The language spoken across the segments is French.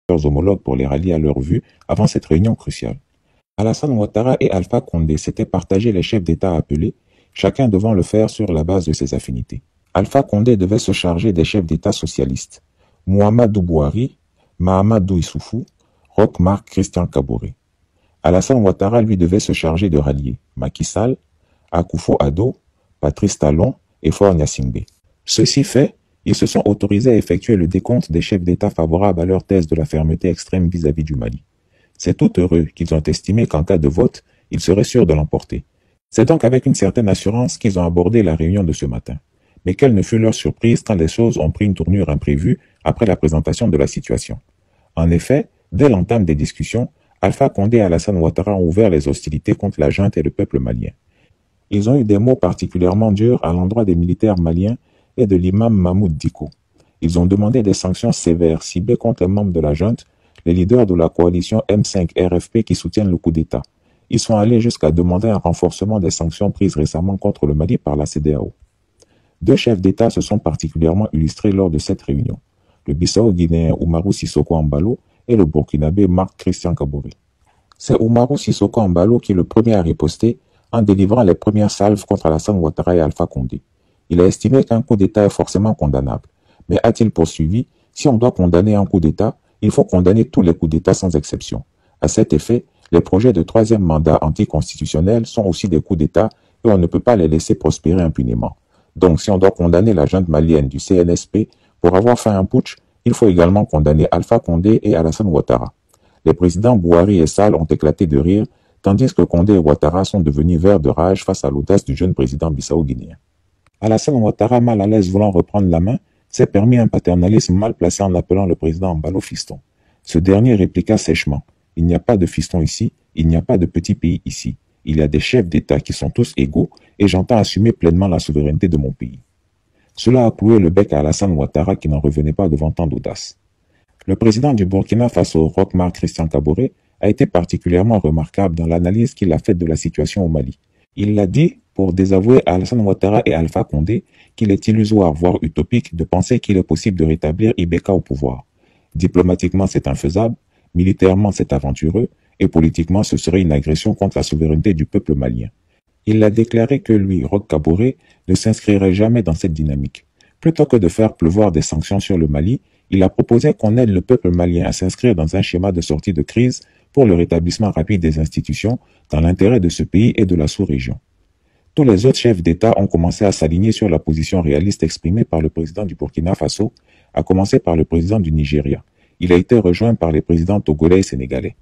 leurs homologues pour les rallier à leur vue avant cette réunion cruciale. Alassane Ouattara et Alpha Condé s'étaient partagés les chefs d'État appelés, chacun devant le faire sur la base de ses affinités. Alpha Condé devait se charger des chefs d'État socialistes, Mouhamadou Bouhari, Mahamadou Issoufou, Roch Marc Christian Kaboré. Alassane Ouattara lui devait se charger de rallier Macky Sall, Akufo-Addo, Patrice Talon et Faure Gnassingbé. Ceci fait, ils se sont autorisés à effectuer le décompte des chefs d'État favorables à leur thèse de la fermeté extrême vis-à-vis du Mali. C'est tout heureux qu'ils ont estimé qu'en cas de vote, ils seraient sûrs de l'emporter. C'est donc avec une certaine assurance qu'ils ont abordé la réunion de ce matin. Mais quelle ne fut leur surprise quand les choses ont pris une tournure imprévue après la présentation de la situation. En effet, dès l'entame des discussions, Alpha Condé et Alassane Ouattara ont ouvert les hostilités contre la junte et le peuple malien. Ils ont eu des mots particulièrement durs à l'endroit des militaires maliens et de l'imam Mahmoud Dicko. Ils ont demandé des sanctions sévères ciblées contre les membres de la junte, les leaders de la coalition M5 RFP qui soutiennent le coup d'État. Ils sont allés jusqu'à demander un renforcement des sanctions prises récemment contre le Mali par la CEDEAO. Deux chefs d'État se sont particulièrement illustrés lors de cette réunion, le Bissau-Guinéen Oumarou Sissoko Embalo et le Burkinabé Marc Christian Kaboré. C'est Oumarou Sissoko Embalo qui est le premier à riposter en délivrant les premières salves contre Alassane Ouattara et Alpha Condé. Il a estimé qu'un coup d'État est forcément condamnable. Mais a-t-il poursuivi, si on doit condamner un coup d'État, il faut condamner tous les coups d'État sans exception. À cet effet, les projets de troisième mandat anticonstitutionnel sont aussi des coups d'État et on ne peut pas les laisser prospérer impunément. Donc si on doit condamner la junte malienne du CNSP pour avoir fait un putsch, il faut également condamner Alpha Condé et Alassane Ouattara. Les présidents Bouhari et Sall ont éclaté de rire, tandis que Condé et Ouattara sont devenus verts de rage face à l'audace du jeune président bissau-guinéen. Alassane Ouattara, mal à l'aise voulant reprendre la main, s'est permis un paternalisme mal placé en appelant le président Embalo fiston. Ce dernier répliqua sèchement. Il n'y a pas de fiston ici, il n'y a pas de petit pays ici. Il y a des chefs d'État qui sont tous égaux et j'entends assumer pleinement la souveraineté de mon pays. Cela a cloué le bec à Alassane Ouattara qui n'en revenait pas devant tant d'audace. Le président du Burkina Faso, Roch Marc Christian Kaboré, a été particulièrement remarquable dans l'analyse qu'il a faite de la situation au Mali. Il l'a dit pour désavouer Alassane Ouattara et Alpha Condé qu'il est illusoire, voire utopique, de penser qu'il est possible de rétablir Ibeka au pouvoir. Diplomatiquement, c'est infaisable, militairement, c'est aventureux, et politiquement, ce serait une agression contre la souveraineté du peuple malien. Il a déclaré que lui, Roch Kaboré, ne s'inscrirait jamais dans cette dynamique. Plutôt que de faire pleuvoir des sanctions sur le Mali, il a proposé qu'on aide le peuple malien à s'inscrire dans un schéma de sortie de crise pour le rétablissement rapide des institutions dans l'intérêt de ce pays et de la sous-région. Tous les autres chefs d'État ont commencé à s'aligner sur la position réaliste exprimée par le président du Burkina Faso, à commencer par le président du Nigeria. Il a été rejoint par les présidents togolais et sénégalais.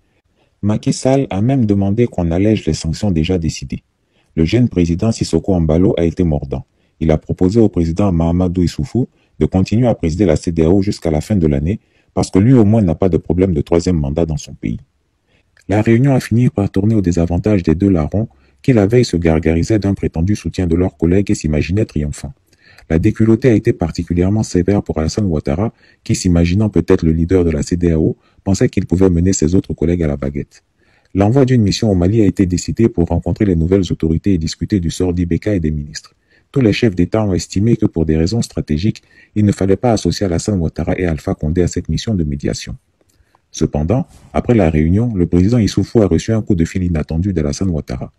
Macky Sall a même demandé qu'on allège les sanctions déjà décidées. Le jeune président Sissoko Embalo a été mordant. Il a proposé au président Mahamadou Issoufou de continuer à présider la CEDEAO jusqu'à la fin de l'année parce que lui au moins n'a pas de problème de troisième mandat dans son pays. La réunion a fini par tourner au désavantage des deux larrons qui la veille se gargarisaient d'un prétendu soutien de leurs collègues et s'imaginaient triomphants. La déculottée a été particulièrement sévère pour Alassane Ouattara qui, s'imaginant peut-être le leader de la CEDEAO, pensait qu'il pouvait mener ses autres collègues à la baguette. L'envoi d'une mission au Mali a été décidé pour rencontrer les nouvelles autorités et discuter du sort d'Ibeka et des ministres. Tous les chefs d'État ont estimé que pour des raisons stratégiques, il ne fallait pas associer Alassane Ouattara et Alpha Condé à cette mission de médiation. Cependant, après la réunion, le président Issoufou a reçu un coup de fil inattendu d'Alassane Ouattara.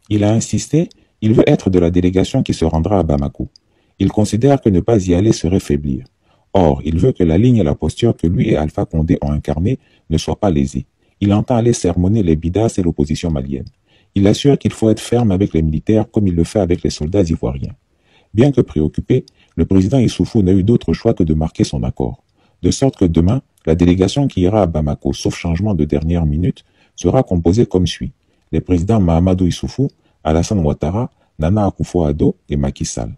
Il a insisté, il veut être de la délégation qui se rendra à Bamako. Il considère que ne pas y aller serait faiblir. Or, il veut que la ligne et la posture que lui et Alpha Condé ont incarnées ne soient pas lésées. Il entend aller sermonner les bidas et l'opposition malienne. Il assure qu'il faut être ferme avec les militaires comme il le fait avec les soldats ivoiriens. Bien que préoccupé, le président Issoufou n'a eu d'autre choix que de marquer son accord. De sorte que demain, la délégation qui ira à Bamako, sauf changement de dernière minute, sera composée comme suit. Les présidents Mahamadou Issoufou, Alassane Ouattara, Nana Akufo-Addo et Macky Sall.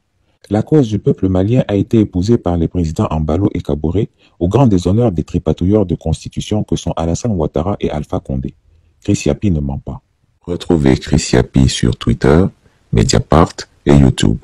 La cause du peuple malien a été épousée par les présidents Embalo et Kaboré, au grand déshonneur des tripatouilleurs de constitution que sont Alassane Ouattara et Alpha Condé. Chris Yapi ne ment pas. Retrouvez Chris Yapi sur Twitter, Mediapart et YouTube.